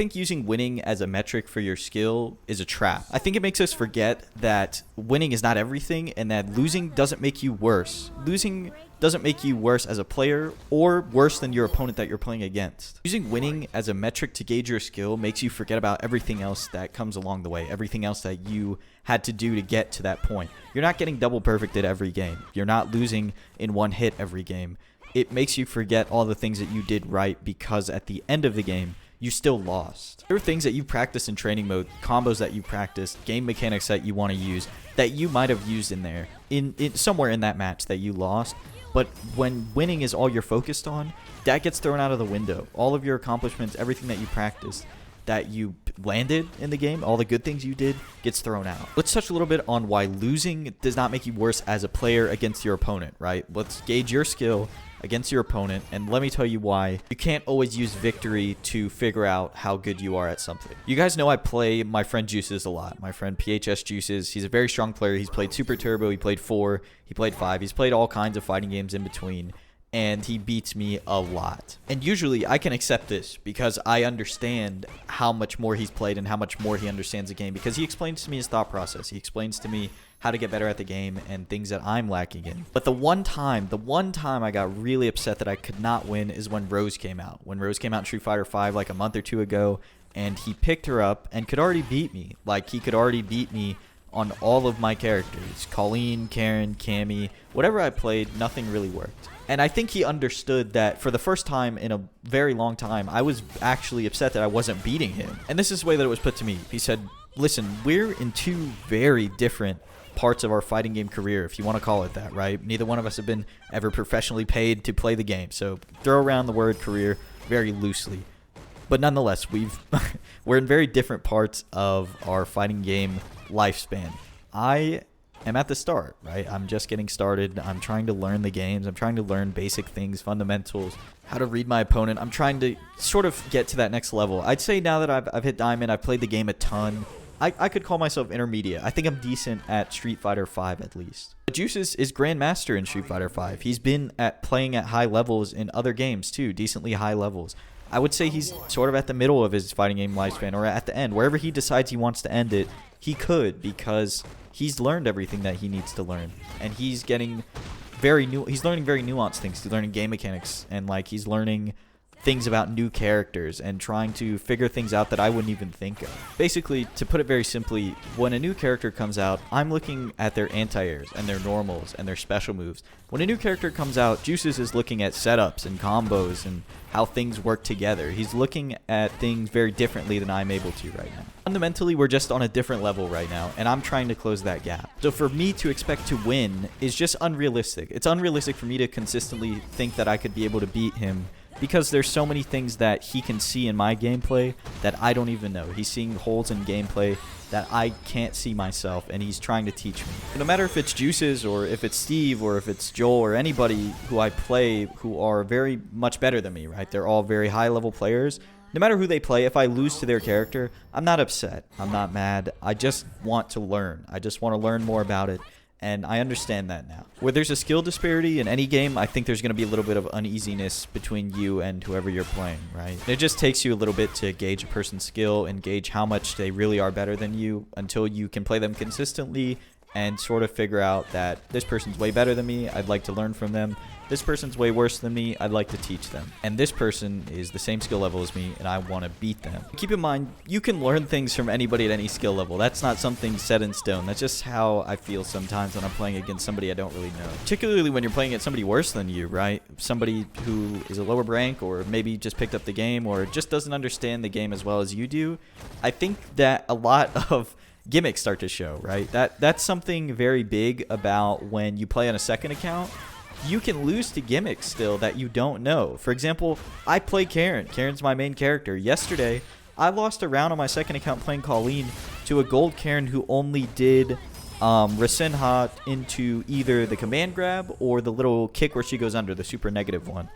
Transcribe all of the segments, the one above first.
think using winning as a metric for your skill is a trap. I think it makes us forget that winning is not everything and that losing doesn't make you worse. Losing doesn't make you worse as a player or worse than your opponent that you're playing against. Using winning as a metric to gauge your skill makes you forget about everything else that comes along the way, everything else that you had to do to get to that point. You're not getting double perfected every game. You're not losing in one hit every game. It makes you forget all the things that you did right because at the end of the game, you still lost. There are things that you practice in training mode, combos that you practice, game mechanics that you want to use that you might have used in there, in somewhere in that match that you lost. But when winning is all you're focused on, that gets thrown out of the window. All of your accomplishments, everything that you practiced, that you landed in the game, all the good things you did, gets thrown out. Let's touch a little bit on why losing does not make you worse as a player against your opponent, right? Let's gauge your skill against your opponent, and let me tell you why you can't always use victory to figure out how good you are at something. You guys know I play my friend Juices a lot. My friend PHS Juices, he's a very strong player. He's played Super Turbo, he played 4, he played 5, he's played all kinds of fighting games in between, and he beats me a lot. And usually I can accept this because I understand how much more he's played and how much more he understands the game, because he explains to me his thought process. He explains to me how to get better at the game and things that I'm lacking in. But the one time I got really upset that I could not win is when Rose came out. When Rose came out in Street Fighter V like a month or two ago, and he picked her up and could already beat me. Like, he could already beat me on all of my characters. Colleen, Karen, Cammy, whatever I played, nothing really worked. And I think he understood that for the first time in a very long time, I was actually upset that I wasn't beating him. And this is the way that it was put to me. He said, listen, we're in two very different parts of our fighting game career, if you want to call it that, right? Neither one of us have been ever professionally paid to play the game, so throw around the word career very loosely. But nonetheless, we're in very different parts of our fighting game lifespan. I am at the start, right? I'm just getting started. I'm trying to learn the games. I'm trying to learn basic things, fundamentals, how to read my opponent. I'm trying to sort of get to that next level. I'd say now that I've hit Diamond, I've played the game a ton, I could call myself intermediate. I think I'm decent at Street Fighter V at least. Juices is Grandmaster in Street Fighter V. He's been playing at high levels in other games too, decently high levels. I would say he's sort of at the middle of his fighting game lifespan, or at the end. Wherever he decides he wants to end it, he could, because he's learned everything that he needs to learn. And he's getting he's learning very nuanced things. He's learning game mechanics, and like he's learning things about new characters and trying to figure things out that I wouldn't even think of. Basically, to put it very simply, when a new character comes out, I'm looking at their anti-airs and their normals and their special moves. When a new character comes out, Juices is looking at setups and combos and how things work together. He's looking at things very differently than I'm able to right now. Fundamentally, we're just on a different level right now, and I'm trying to close that gap. So for me to expect to win is just unrealistic. It's unrealistic for me to consistently think that I could be able to beat him, because there's so many things that he can see in my gameplay that I don't even know. He's seeing holes in gameplay that I can't see myself, and he's trying to teach me. No matter if it's Juices or if it's Steve or if it's Joel or anybody who I play who are very much better than me, right? They're all very high-level players. No matter who they play, if I lose to their character, I'm not upset. I'm not mad. I just want to learn. I just want to learn more about it. And I understand that now. Where there's a skill disparity in any game, I think there's going to be a little bit of uneasiness between you and whoever you're playing, right? It just takes you a little bit to gauge a person's skill and gauge how much they really are better than you until you can play them consistently and sort of figure out that this person's way better than me, I'd like to learn from them. This person's way worse than me, I'd like to teach them. And this person is the same skill level as me, and I want to beat them. Keep in mind, you can learn things from anybody at any skill level. That's not something set in stone. That's just how I feel sometimes when I'm playing against somebody I don't really know. Particularly when you're playing against somebody worse than you, right? Somebody who is a lower rank, or maybe just picked up the game, or just doesn't understand the game as well as you do. I think that a lot of gimmicks start to show, right? That's something very big about when you play on a second account. You can lose to gimmicks still that you don't know. For example, I play Karen. Karen's my main character. Yesterday, I lost a round on my second account playing Colleen to a gold Karen who only did Rasenha into either the command grab or the little kick where she goes under, the super negative one.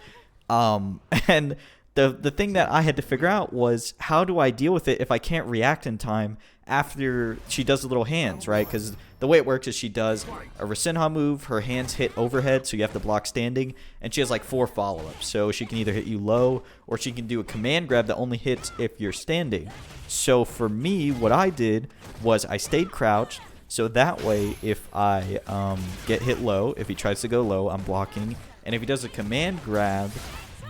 And the thing that I had to figure out was, how do I deal with it if I can't react in time after she does the little hands, right? Because the way it works is she does a Rasenha move, her hands hit overhead, so you have to block standing, and she has like 4 follow-ups. So she can either hit you low, or she can do a command grab that only hits if you're standing. So for me, what I did was I stayed crouched, so that way if I get hit low, if he tries to go low, I'm blocking, and if he does a command grab,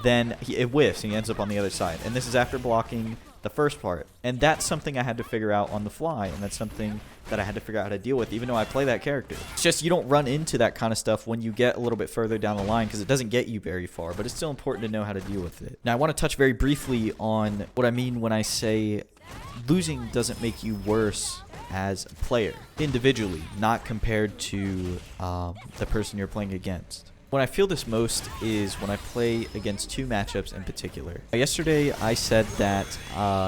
then it whiffs and he ends up on the other side. And this is after blocking the first part. And that's something I had to figure out on the fly, and that's something that I had to figure out how to deal with, even though I play that character. It's just you don't run into that kind of stuff when you get a little bit further down the line, because it doesn't get you very far, but it's still important to know how to deal with it. Now, I want to touch very briefly on what I mean when I say losing doesn't make you worse as a player, individually, not compared to the person you're playing against. When I feel this most is when I play against 2 matchups in particular. Yesterday, I said that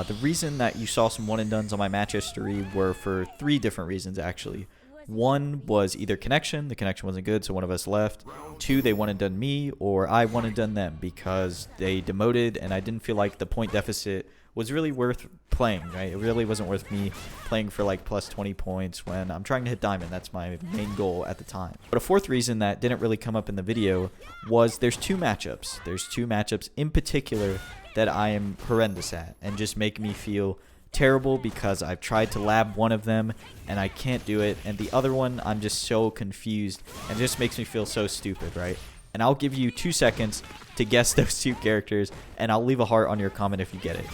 the reason that you saw some one-and-dones on my match history were for 3 different reasons, actually. One was either connection. The connection wasn't good, so one of us left. 2, they one-and-done me, or I one-and-done them because they demoted, and I didn't feel like the point deficit was really worth playing, right? It really wasn't worth me playing for like plus 20 points when I'm trying to hit diamond. That's my main goal at the time. But a 4th reason that didn't really come up in the video was there's 2 matchups. There's 2 matchups in particular that I am horrendous at and just make me feel terrible because I've tried to lab one of them and I can't do it. And the other one, I'm just so confused and it just makes me feel so stupid, right? And I'll give you 2 seconds to guess those 2 characters, and I'll leave a heart on your comment if you get it.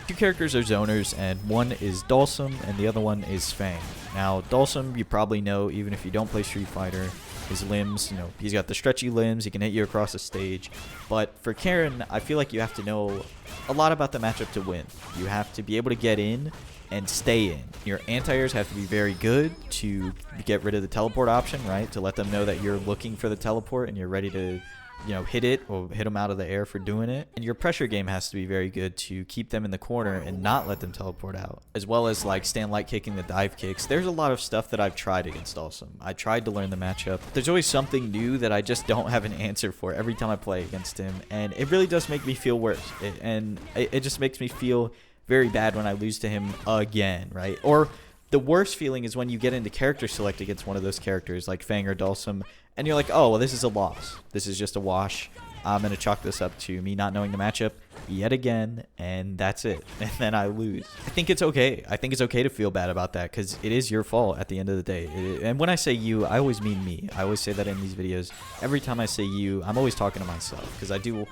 2 characters are zoners, and one is Dhalsim and the other one is Fang. Now, Dhalsim you probably know even if you don't play Street Fighter. His limbs, you know, he's got the stretchy limbs, he can hit you across the stage. But for Karin, I feel like you have to know a lot about the matchup to win. You have to be able to get in and stay in. Your anti-airs have to be very good to get rid of the teleport option, right? To let them know that you're looking for the teleport and you're ready to, you know, hit it or hit them out of the air for doing it. And your pressure game has to be very good to keep them in the corner and not let them teleport out, as well as like stand light kicking, the dive kicks. There's a lot of stuff that I've tried against Dhalsim. I tried to learn the matchup. There's always something new that I just don't have an answer for every time I play against him, and it really does make me feel worse. It just makes me feel very bad when I lose to him again, right? Or the worst feeling is when you get into character select against one of those characters like Fang or Dhalsim, and you're like, oh, well, this is a loss. This is just a wash. I'm going to chalk this up to me not knowing the matchup yet again, and that's it. And then I lose. I think it's okay. I think it's okay to feel bad about that because it is your fault at the end of the day. And when I say you, I always mean me. I always say that in these videos. Every time I say you, I'm always talking to myself because I do.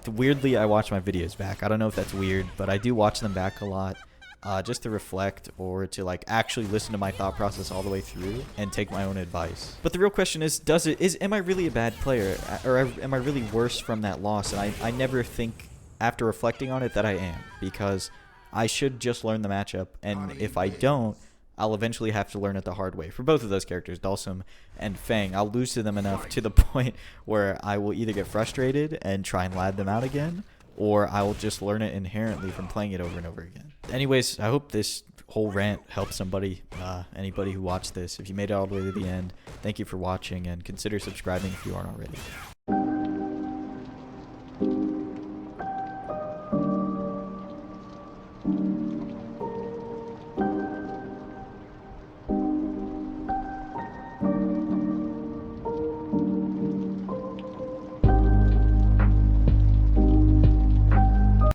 Weirdly, I watch my videos back. I don't know if that's weird, but I do watch them back a lot. Just to reflect or to like actually listen to my thought process all the way through and take my own advice. But the real question is, am I really a bad player, or am I really worse from that loss? And I never think after reflecting on it that I am, because I should just learn the matchup, and if I don't, I'll eventually have to learn it the hard way. For both of those characters, Dhalsim and Fang, I'll lose to them enough to the point where I will either get frustrated and try and lad them out again, or I will just learn it inherently from playing it over and over again. Anyways, I hope this whole rant helped somebody, anybody who watched this. If you made it all the way to the end, thank you for watching, and consider subscribing if you aren't already.